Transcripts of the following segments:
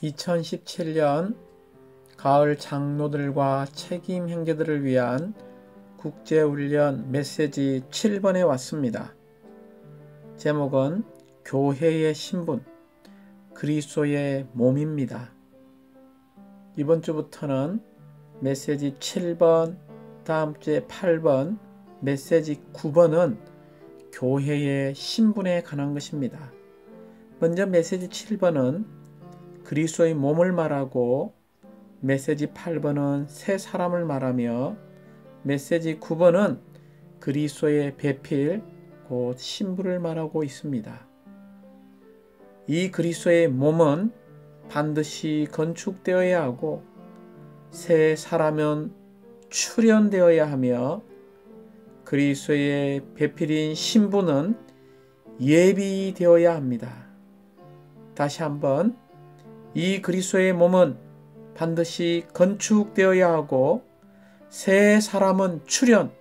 2017년 가을 장로들과 책임 형제들을 위한 국제훈련 메시지 7번에 왔습니다. 제목은 교회의 신분, 그리스도의 몸입니다. 이번 주부터는 메시지 7번, 다음 주에 8번, 메시지 9번은 교회의 신분에 관한 것입니다. 먼저 메시지 7번은 그리스도의 몸을 말하고, 메시지 8번은 새 사람을 말하며, 메시지 9번은 그리스도의 배필, 곧 신부를 말하고 있습니다. 이 그리스도의 몸은 반드시 건축되어야 하고, 새 사람은 출현되어야 하며, 그리스도의 배필인 신부는 예비되어야 합니다. 다시 한번, 이 그리스도의 몸은 반드시 건축되어야 하고, 새 사람은 출현,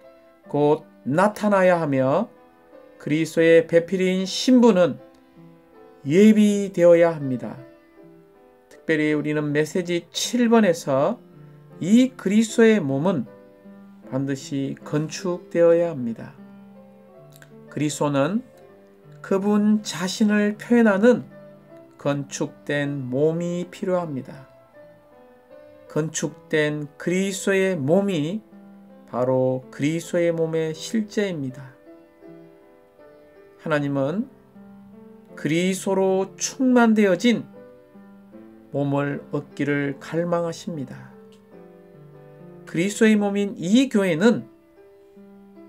곧 나타나야 하며, 그리스도의 배필인 신부는 예비되어야 합니다. 특별히 우리는 메시지 7번에서 이 그리스도의 몸은 반드시 건축되어야 합니다. 그리스도는 그분 자신을 표현하는 건축된 몸이 필요합니다. 건축된 그리스도의 몸이 바로 그리스도의 몸의 실제입니다. 하나님은 그리스도로 충만되어진 몸을 얻기를 갈망하십니다. 그리스도의 몸인 이 교회는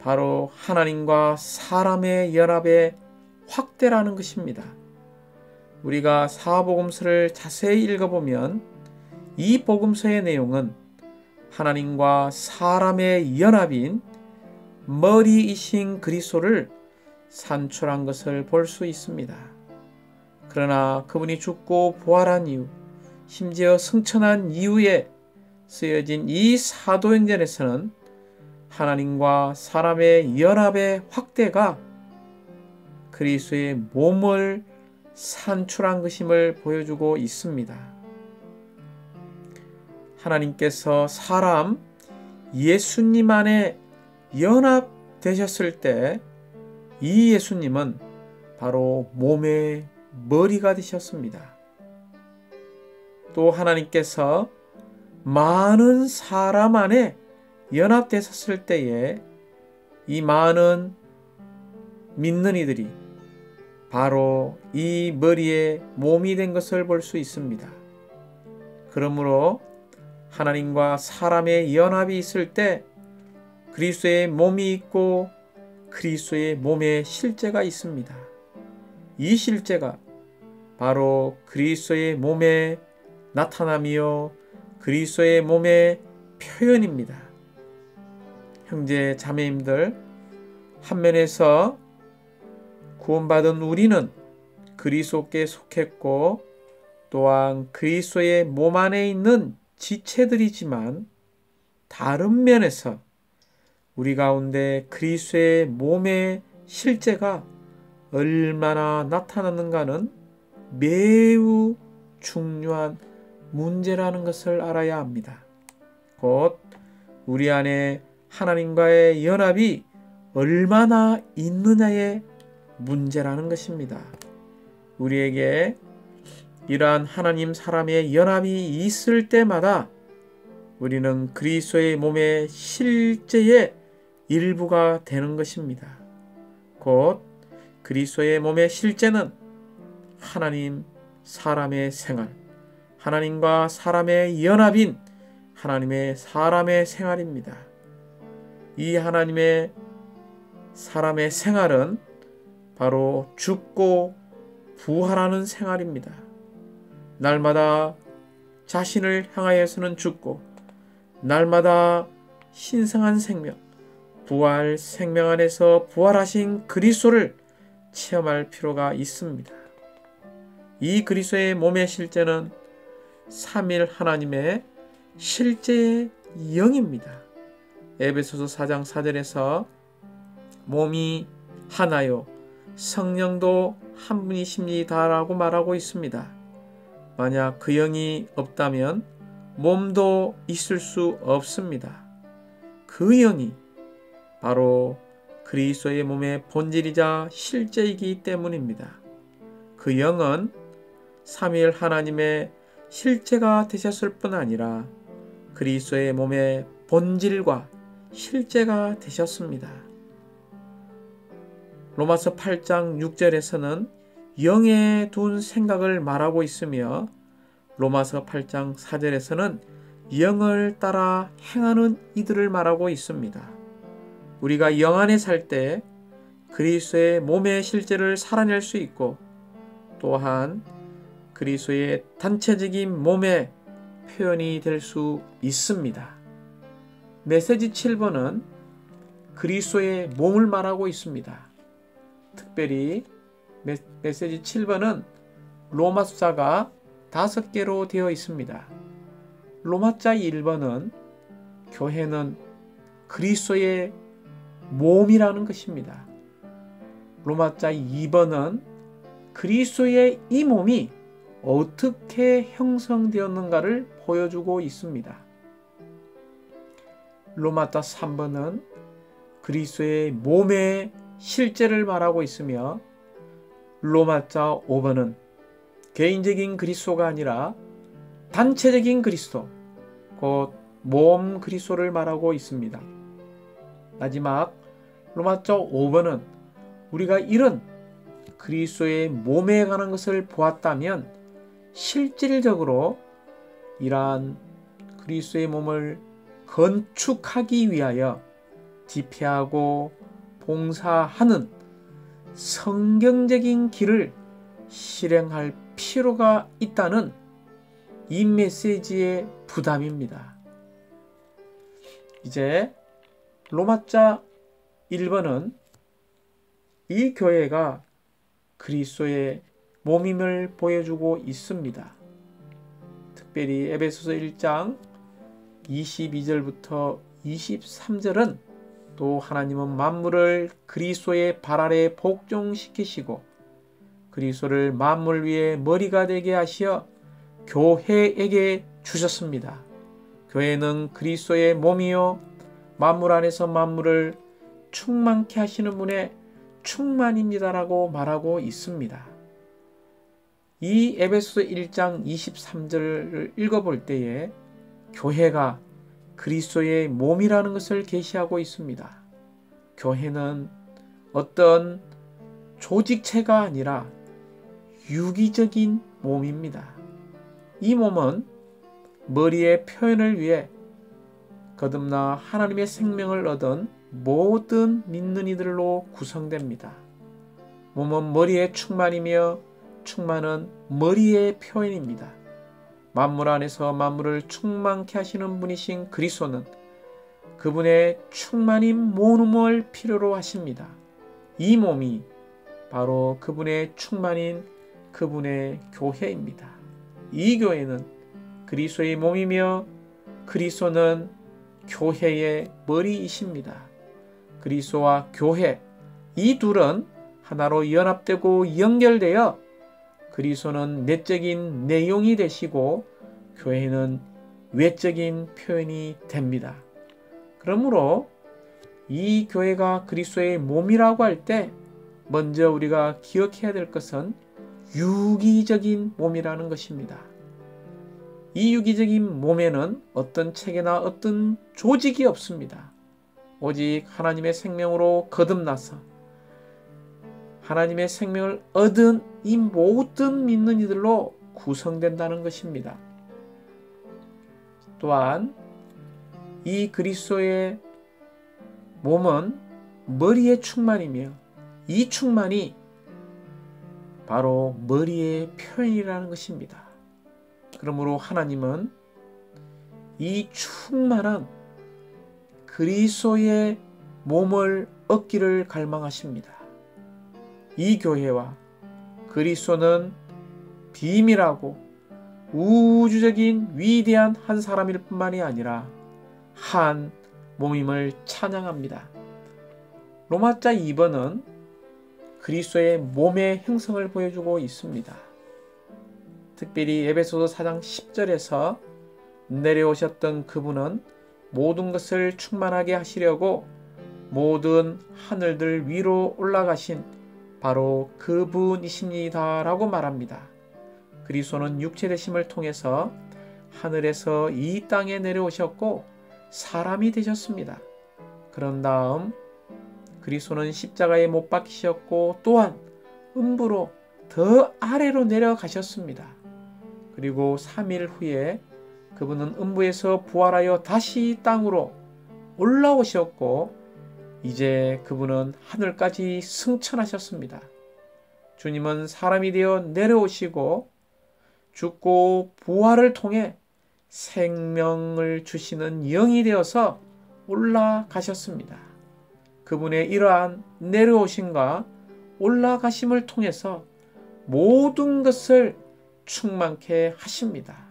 바로 하나님과 사람의 연합의 확대라는 것입니다. 우리가 사복음서를 자세히 읽어보면 이 복음서의 내용은 하나님과 사람의 연합인 머리이신 그리스도를 산출한 것을 볼 수 있습니다. 그러나 그분이 죽고 부활한 이후, 심지어 승천한 이후에 쓰여진 이 사도행전에서는 하나님과 사람의 연합의 확대가 그리스도의 몸을 산출한 것임을 보여주고 있습니다. 하나님께서 사람 예수님 안에 연합되셨을 때 이 예수님은 바로 몸의 머리가 되셨습니다. 또 하나님께서 많은 사람 안에 연합되셨을 때에 이 많은 믿는 이들이 바로 이 머리의 몸이 된 것을 볼 수 있습니다. 그러므로 하나님과 사람의 연합이 있을 때 그리스도의 몸이 있고 그리스도의 몸의 실제가 있습니다. 이 실제가 바로 그리스도의 몸에 나타남이요 그리스도의 몸의 표현입니다. 형제 자매님들, 한면에서 구원받은 우리는 그리스도께 속했고 또한 그리스도의 몸 안에 있는 지체들이지만, 다른 면에서 우리 가운데 그리스도의 몸의 실제가 얼마나 나타나는가는 매우 중요한 문제라는 것을 알아야 합니다. 곧 우리 안에 하나님과의 연합이 얼마나 있느냐의 문제라는 것입니다. 우리에게 이러한 하나님 사람의 연합이 있을 때마다 우리는 그리스도의 몸의 실제의 일부가 되는 것입니다. 곧 그리스도의 몸의 실제는 하나님 사람의 생활, 하나님과 사람의 연합인 하나님의 사람의 생활입니다. 이 하나님의 사람의 생활은 바로 죽고 부활하는 생활입니다. 날마다 자신을 향하여서는 죽고, 날마다 신성한 생명, 부활 생명 안에서 부활하신 그리스도를 체험할 필요가 있습니다. 이 그리스도의 몸의 실제는 삼일 하나님의 실제의 영입니다. 에베소서 4장 4절에서 몸이 하나요 성령도 한 분이십니다라고 말하고 있습니다. 만약 그 영이 없다면 몸도 있을 수 없습니다. 그 영이 바로 그리스도의 몸의 본질이자 실제이기 때문입니다. 그 영은 삼위일 하나님의 실제가 되셨을 뿐 아니라 그리스도의 몸의 본질과 실제가 되셨습니다. 로마서 8장 6절에서는 영에 둔 생각을 말하고 있으며 로마서 8장 4절에서는 영을 따라 행하는 이들을 말하고 있습니다. 우리가 영 안에 살 때 그리스도의 몸의 실제를 살아낼 수 있고 또한 그리스도의 단체적인 몸의 표현이 될 수 있습니다. 메시지 7번은 그리스도의 몸을 말하고 있습니다. 특별히 메시지 7번은 로마 숫자가 5개로 되어 있습니다. 로마자 1번은 교회는 그리스도의 몸이라는 것입니다. 로마자 2번은 그리스도의 이 몸이 어떻게 형성되었는가를 보여주고 있습니다. 로마자 3번은 그리스도의 몸의 실제를 말하고 있으며 로마자 5번은 개인적인 그리스도가 아니라 단체적인 그리스도, 곧 몸 그리스도를 말하고 있습니다. 마지막 로마자 5번은 우리가 이런 그리스도의 몸에 관한 것을 보았다면 실질적으로 이러한 그리스도의 몸을 건축하기 위하여 집회하고 봉사하는 성경적인 길을 실행할 필요가 있다는 이 메시지의 부담입니다. 이제 로마자 1번은 이 교회가 그리스도의 몸임을 보여주고 있습니다. 특별히 에베소서 1장 22절부터 23절은 또 하나님은 만물을 그리스도의 발 아래 복종시키시고 그리스도를 만물 위에 머리가 되게 하시어 교회에게 주셨습니다. 교회는 그리스도의 몸이요 만물 안에서 만물을 충만케 하시는 분의 충만입니다라고 말하고 있습니다. 이 에베소서 1장 23절을 읽어볼 때에 교회가 그리스도의 몸이라는 것을 계시하고 있습니다. 교회는 어떤 조직체가 아니라 유기적인 몸입니다. 이 몸은 머리의 표현을 위해 거듭나 하나님의 생명을 얻은 모든 믿는 이들로 구성됩니다. 몸은 머리의 충만이며 충만은 머리의 표현입니다. 만물 안에서 만물을 충만케 하시는 분이신 그리스도는 그분의 충만인 몸을 필요로 하십니다. 이 몸이 바로 그분의 충만인 그분의 교회입니다. 이 교회는 그리스도의 몸이며 그리스도는 교회의 머리이십니다. 그리스도와 교회, 이 둘은 하나로 연합되고 연결되어 그리스도는 내적인 내용이 되시고 교회는 외적인 표현이 됩니다. 그러므로 이 교회가 그리스도의 몸이라고 할 때 먼저 우리가 기억해야 될 것은 유기적인 몸이라는 것입니다. 이 유기적인 몸에는 어떤 체계나 어떤 조직이 없습니다. 오직 하나님의 생명으로 거듭나서 하나님의 생명을 얻은 이 모든 믿는 이들로 구성된다는 것입니다. 또한 이 그리스도의 몸은 머리의 충만이며 이 충만이 바로 머리의 표현이라는 것입니다. 그러므로 하나님은 이 충만한 그리스도의 몸을 얻기를 갈망하십니다. 이 교회와 그리스도는 비밀하고 우주적인 위대한 한 사람일 뿐만이 아니라 한 몸임을 찬양합니다. 로마자 2번은 그리스도의 몸의 형성을 보여주고 있습니다. 특별히 에베소서 4장 10절에서 내려오셨던 그분은 모든 것을 충만하게 하시려고 모든 하늘들 위로 올라가신 바로 그분이십니다 라고 말합니다. 그리스도는 육체되심을 통해서 하늘에서 이 땅에 내려오셨고 사람이 되셨습니다. 그런 다음 그리스도는 십자가에 못 박히셨고 또한 음부로 더 아래로 내려가셨습니다. 그리고 3일 후에 그분은 음부에서 부활하여 다시 땅으로 올라오셨고 이제 그분은 하늘까지 승천하셨습니다. 주님은 사람이 되어 내려오시고 죽고 부활을 통해 생명을 주시는 영이 되어서 올라가셨습니다. 그분의 이러한 내려오심과 올라가심을 통해서 모든 것을 충만케 하십니다.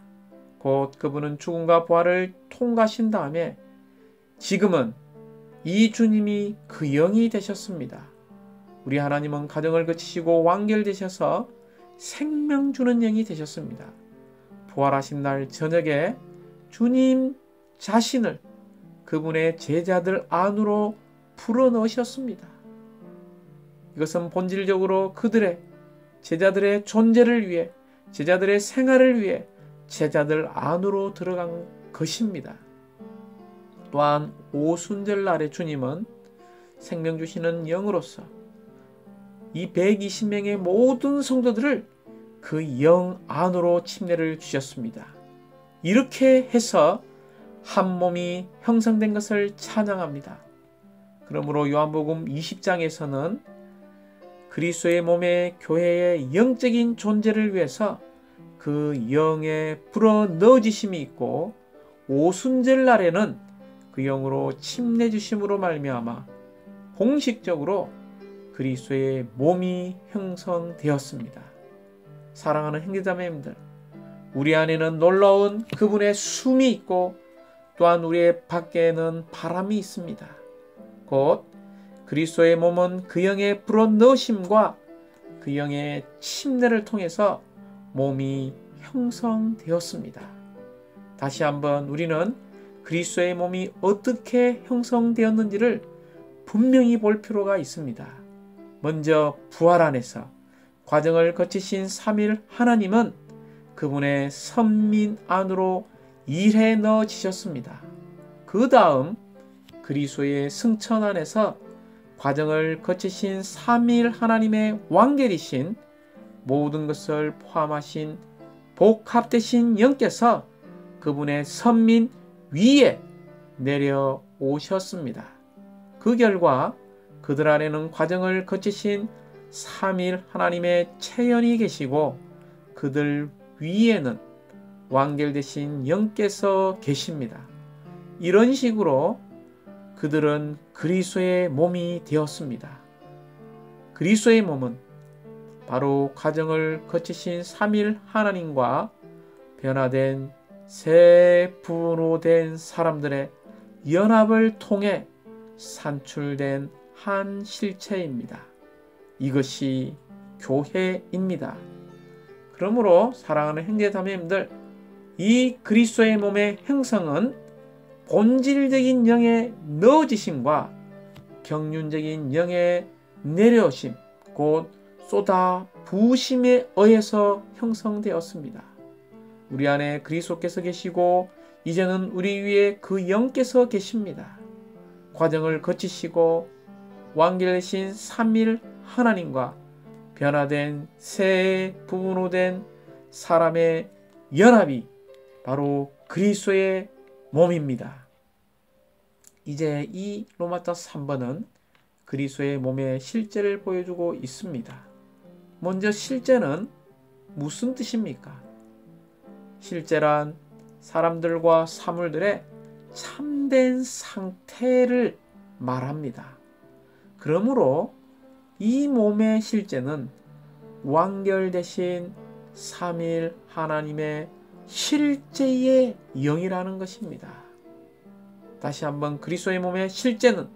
곧 그분은 죽음과 부활을 통과하신 다음에 지금은 이 주님이 그 영이 되셨습니다. 우리 하나님은 가정을 거치시고 완결되셔서 생명 주는 영이 되셨습니다. 부활하신 날 저녁에 주님 자신을 그분의 제자들 안으로 불어넣으셨습니다. 이것은 본질적으로 그들의 제자들의 존재를 위해 제자들의 생활을 위해 제자들 안으로 들어간 것입니다. 또한 오순절 날에 주님은 생명 주시는 영으로서 이 120명의 모든 성도들을 그 영 안으로 침례를 주셨습니다. 이렇게 해서 한 몸이 형성된 것을 찬양합니다. 그러므로 요한복음 20장에서는 그리스도의 몸의 교회의 영적인 존재를 위해서 그 영에 불어 넣어지심이 있고 오순절 날에는 그 영으로 침례 주심으로 말미암아 공식적으로 그리스도의 몸이 형성되었습니다. 사랑하는 형제자매님들, 우리 안에는 놀라운 그분의 숨이 있고 또한 우리의 밖에는 바람이 있습니다. 곧 그리스도의 몸은 그 영의 불어 넣으심과 그 영의 침례를 통해서 몸이 형성되었습니다. 다시 한번 우리는 그리스도의 몸이 어떻게 형성되었는지를 분명히 볼 필요가 있습니다. 먼저 부활 안에서 과정을 거치신 3일 하나님은 그분의 선민 안으로 일해 넣어지셨습니다. 그 다음 그리스도의 승천 안에서 과정을 거치신 3일 하나님의 완결이신 모든 것을 포함하신 복합되신 영께서 그분의 선민 위에 내려오셨습니다. 그 결과 그들 안에는 과정을 거치신 3일 하나님의 체현이 계시고 그들 위에는 완결되신 영께서 계십니다. 이런 식으로 그들은 그리스도의 몸이 되었습니다. 그리스도의 몸은 바로 과정을 거치신 3일 하나님과 변화된 세 부로 된 사람들의 연합을 통해 산출된 한 실체입니다. 이것이 교회입니다. 그러므로 사랑하는 형제자매님들, 이 그리스도의 몸의 형성은 본질적인 영의 넣어지심과 경륜적인 영의 내려오심, 곧 쏟아 부으심에 의해서 형성되었습니다. 우리 안에 그리스도께서 계시고 이제는 우리 위에 그 영께서 계십니다. 과정을 거치시고 완결되신 3일 하나님과 변화된 새 부분으로 된 사람의 연합이 바로 그리스도의 몸입니다. 이제 이 로마서 3번은 그리스도의 몸의 실제를 보여주고 있습니다. 먼저 실제는 무슨 뜻입니까? 실제란 사람들과 사물들의 참된 상태를 말합니다. 그러므로 이 몸의 실제는 완결되신 3일 하나님의 실제의 영이라는 것입니다. 다시 한번 그리스도의 몸의 실제는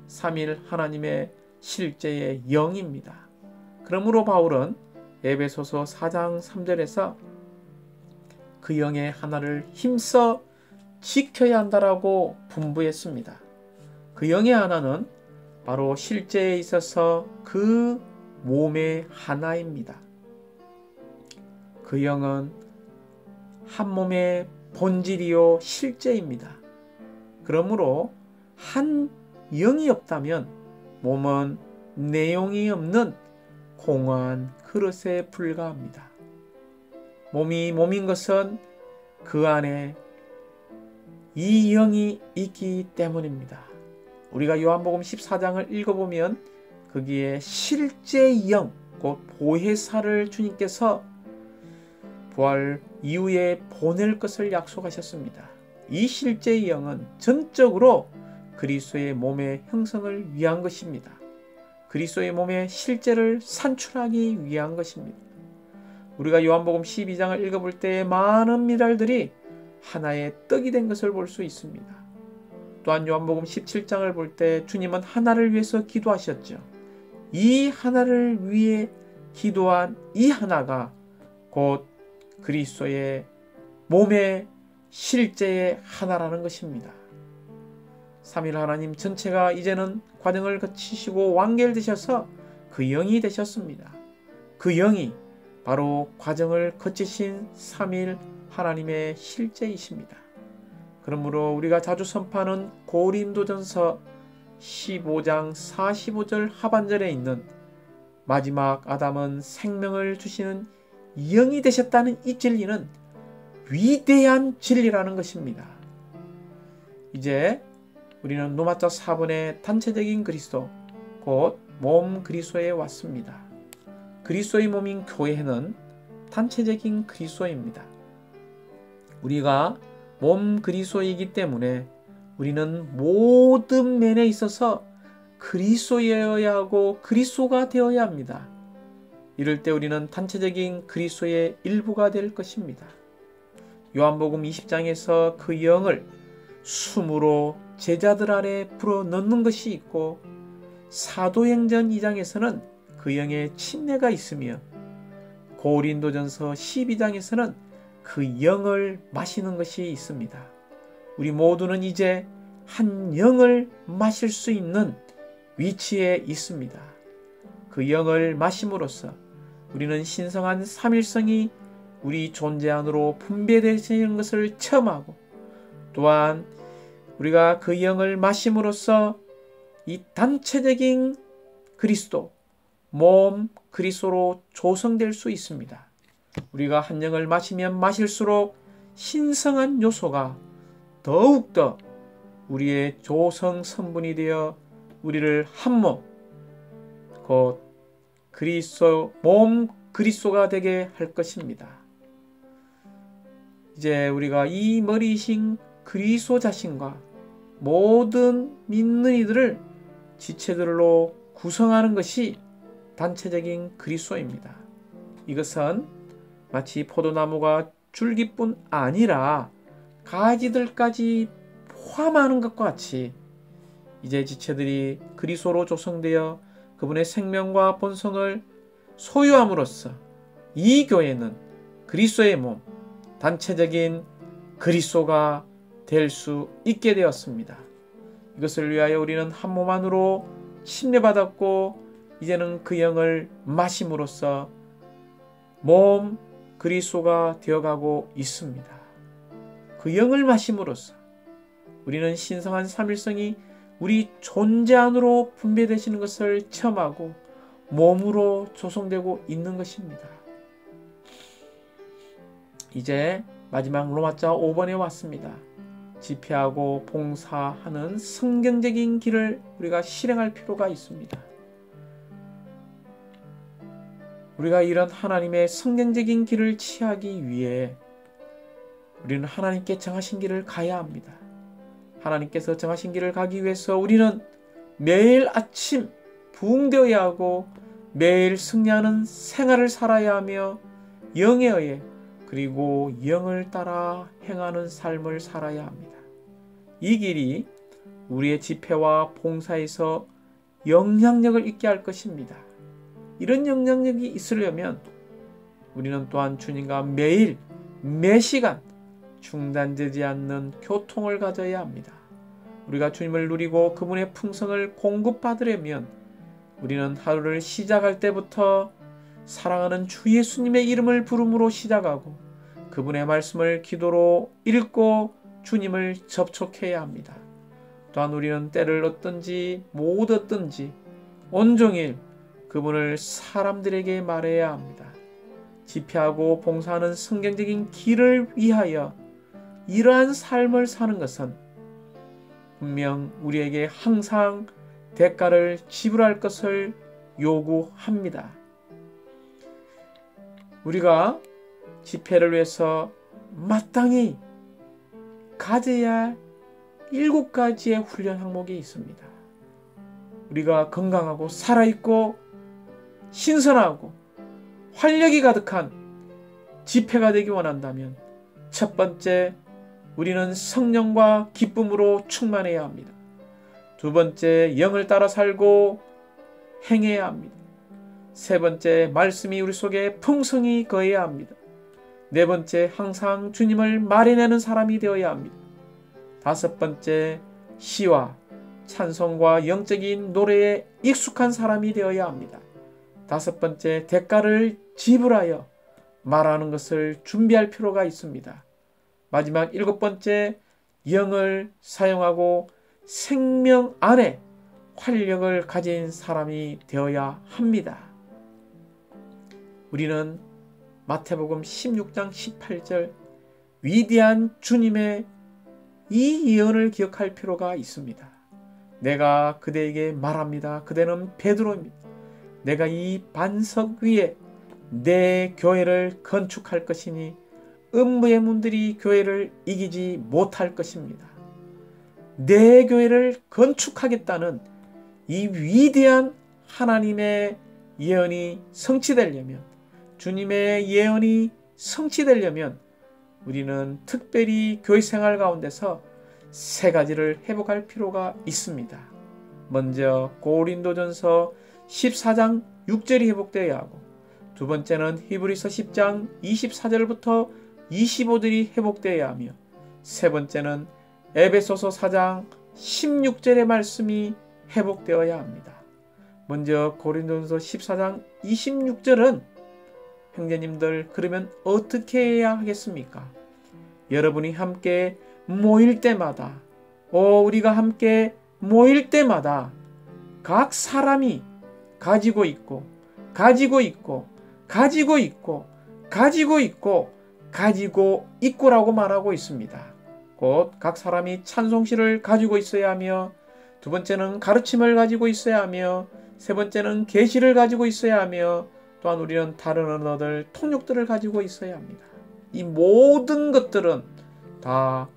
3일 하나님의 실제의 영입니다. 그러므로 바울은 에베소서 4장 3절에서 그 영의 하나를 힘써 지켜야 한다라고 분부했습니다. 그 영의 하나는 바로 실제에 있어서 그 몸의 하나입니다. 그 영은 한 몸의 본질이요 실제입니다. 그러므로 한 영이 없다면 몸은 내용이 없는 공허한 그릇에 불과합니다. 몸이 몸인 것은 그 안에 이 영이 있기 때문입니다. 우리가 요한복음 14장을 읽어보면 거기에 실제 영, 곧 보혜사를 주님께서 부활 이후에 보낼 것을 약속하셨습니다. 이 실제의 영은 전적으로 그리스도의 몸의 형성을 위한 것입니다. 그리스도의 몸의 실제를 산출하기 위한 것입니다. 우리가 요한복음 12장을 읽어볼 때 많은 미랄들이 하나의 떡이 된 것을 볼 수 있습니다. 또한 요한복음 17장을 볼 때 주님은 하나를 위해서 기도하셨죠. 이 하나를 위해 기도한 이 하나가 곧 그리스도의 몸의 실제의 하나라는 것입니다. 삼일 하나님 전체가 이제는 과정을 거치시고 완결되셔서 그 영이 되셨습니다. 그 영이 바로 과정을 거치신 삼일 하나님의 실제이십니다. 그러므로 우리가 자주 선포하는 고린도전서 15장 45절 하반절에 있는 마지막 아담은 생명을 주시는 영이 되셨다는 이 진리는 위대한 진리라는 것입니다. 이제 우리는 로마서 4번의 단체적인 그리스도, 곧 몸 그리스도에 왔습니다. 그리스도의 몸인 교회는 단체적인 그리스도입니다. 우리가 몸 그리스도이기 때문에 우리는 모든 면에 있어서 그리스도여야 하고 그리스도가 되어야 합니다. 이럴 때 우리는 단체적인 그리스도의 일부가 될 것입니다. 요한복음 20장에서 그 영을 숨으로 제자들 아래 불어넣는 것이 있고, 사도행전 2장에서는 그 영의 침례가 있으며, 고린도전서 12장에서는 그 영을 마시는 것이 있습니다. 우리 모두는 이제 한 영을 마실 수 있는 위치에 있습니다. 그 영을 마심으로써 우리는 신성한 삼일성이 우리 존재 안으로 분배되시는 것을 체험하고, 또한 우리가 그 영을 마심으로써 이 단체적인 그리스도, 몸 그리스도로 조성될 수 있습니다. 우리가 한 영을 마시면 마실수록 신성한 요소가 더욱더 우리의 조성 성분이 되어 우리를 한 몸, 곧 그리스도, 몸 그리스도가 되게 할 것입니다. 이제 우리가 이 머리이신 그리스도 자신과 모든 믿는 이들을 지체들로 구성하는 것이 단체적인 그리스도입니다. 이것은 마치 포도나무가 줄기뿐 아니라 가지들까지 포함하는 것과 같이 이제 지체들이 그리스도로 조성되어 그분의 생명과 본성을 소유함으로써 이 교회는 그리스도의 몸, 단체적인 그리스도가 될 수 있게 되었습니다. 이것을 위하여 우리는 한 몸 안으로 침례받았고, 이제는 그 영을 마심으로써 몸 그리스도가 되어가고 있습니다. 그 영을 마심으로써 우리는 신성한 삼일성이 우리 존재 안으로 분배되시는 것을 체험하고 몸으로 조성되고 있는 것입니다. 이제 마지막 로마자 5번에 왔습니다. 집회하고 봉사하는 성경적인 길을 우리가 실행할 필요가 있습니다. 우리가 이런 하나님의 성경적인 길을 취하기 위해 우리는 하나님께 정하신 길을 가야 합니다. 하나님께서 정하신 길을 가기 위해서 우리는 매일 아침 부흥되어야 하고 매일 승리하는 생활을 살아야 하며 영에 의해 그리고 영을 따라 행하는 삶을 살아야 합니다. 이 길이 우리의 집회와 봉사에서 영향력을 있게 할 것입니다. 이런 영향력이 있으려면 우리는 또한 주님과 매일 매 시간 중단되지 않는 교통을 가져야 합니다. 우리가 주님을 누리고 그분의 풍성을 공급받으려면 우리는 하루를 시작할 때부터 사랑하는 주 예수님의 이름을 부름으로 시작하고 그분의 말씀을 기도로 읽고 주님을 접촉해야 합니다. 또한 우리는 때를 얻든지 못 얻든지 온종일 그분을 사람들에게 말해야 합니다. 집회하고 봉사하는 성경적인 길을 위하여 이러한 삶을 사는 것은 분명 우리에게 항상 대가를 지불할 것을 요구합니다. 우리가 집회를 위해서 마땅히 가져야 할 7가지의 훈련 항목이 있습니다. 우리가 건강하고 살아있고 신선하고 활력이 가득한 집회가 되기 원한다면 첫 번째, 우리는 성령과 기쁨으로 충만해야 합니다. 두 번째, 영을 따라 살고 행해야 합니다. 세 번째, 말씀이 우리 속에 풍성히 거해야 합니다. 네 번째, 항상 주님을 말해내는 사람이 되어야 합니다. 다섯 번째, 시와 찬송과 영적인 노래에 익숙한 사람이 되어야 합니다. 다섯 번째, 대가를 지불하여 말하는 것을 준비할 필요가 있습니다. 마지막 7번째, 영을 사용하고 생명 안에 활력을 가진 사람이 되어야 합니다. 우리는 마태복음 16장 18절 위대한 주님의 이 예언을 기억할 필요가 있습니다. 내가 그대에게 말합니다. 그대는 베드로입니다. 내가 이 반석 위에 내 교회를 건축할 것이니 음부의 문들이 교회를 이기지 못할 것입니다. 내 교회를 건축하겠다는 이 위대한 하나님의 예언이 성취되려면, 주님의 예언이 성취되려면 우리는 특별히 교회 생활 가운데서 3가지를 회복할 필요가 있습니다. 먼저 고린도전서 14장 6절이 회복되어야 하고, 두 번째는 히브리서 10장 24절부터 25절이 회복되어야 하며, 세 번째는 에베소서 4장 16절의 말씀이 회복되어야 합니다. 먼저 고린도전서 14장 26절은 형제님들, 그러면 어떻게 해야 하겠습니까? 여러분이 함께 모일 때마다, 우리가 함께 모일 때마다 각 사람이 가지고 있고 있고라고 말하고 있습니다. 곧 각 사람이 찬송시를 가지고 있어야 하며, 두 번째는 가르침을 가지고 있어야 하며, 세 번째는 계시를 가지고 있어야 하며, 또한 우리는 다른 언어들, 통역들을 가지고 있어야 합니다. 이 모든 것들은 다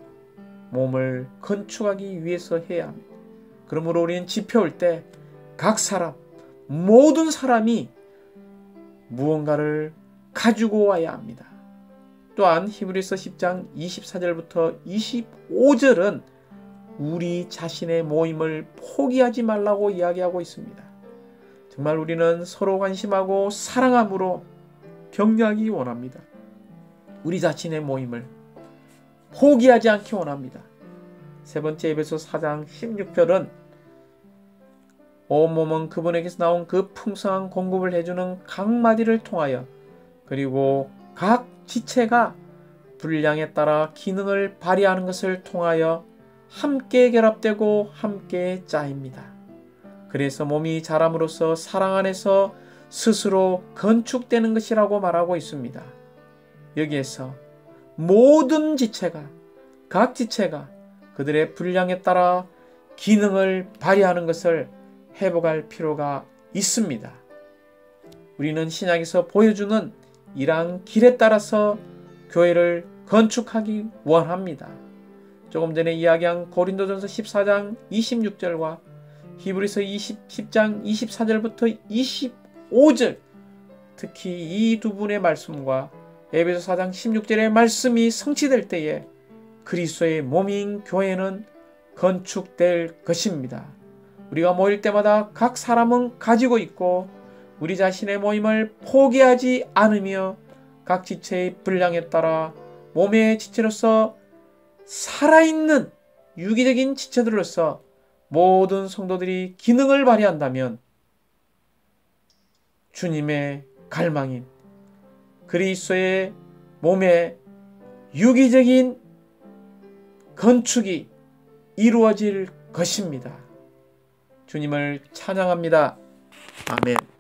몸을 건축하기 위해서 해야 합니다. 그러므로 우리는 집회 올 때 각 사람, 모든 사람이 무언가를 가지고 와야 합니다. 또한 히브리서 10장 24절부터 25절은 우리 자신의 모임을 포기하지 말라고 이야기하고 있습니다. 정말 우리는 서로 관심하고 사랑함으로 격려하기 원합니다. 우리 자신의 모임을 포기하지 않기 원합니다. 세 번째, 에베소서 4장 16절은 온몸은 그분에게서 나온 그 풍성한 공급을 해주는 각 마디를 통하여, 그리고 각 지체가 분량에 따라 기능을 발휘하는 것을 통하여 함께 결합되고 함께 짜입니다. 그래서 몸이 자람으로써 사랑 안에서 스스로 건축되는 것이라고 말하고 있습니다. 여기에서 모든 지체가, 각 지체가 그들의 분량에 따라 기능을 발휘하는 것을 회복할 필요가 있습니다. 우리는 신약에서 보여주는 이러한 길에 따라서 교회를 건축하기 원합니다. 조금 전에 이야기한 고린도전서 14장 26절과 히브리서 10장 24절부터 25절, 특히 이 두 분의 말씀과 에베소 4장 16절의 말씀이 성취될 때에 그리스도의 몸인 교회는 건축될 것입니다. 우리가 모일 때마다 각 사람은 가지고 있고 우리 자신의 모임을 포기하지 않으며 각 지체의 분량에 따라 몸의 지체로서 살아있는 유기적인 지체들로서 모든 성도들이 기능을 발휘한다면 주님의 갈망인 그리스도의 몸의 유기적인 건축이 이루어질 것입니다. 주님을 찬양합니다. 아멘.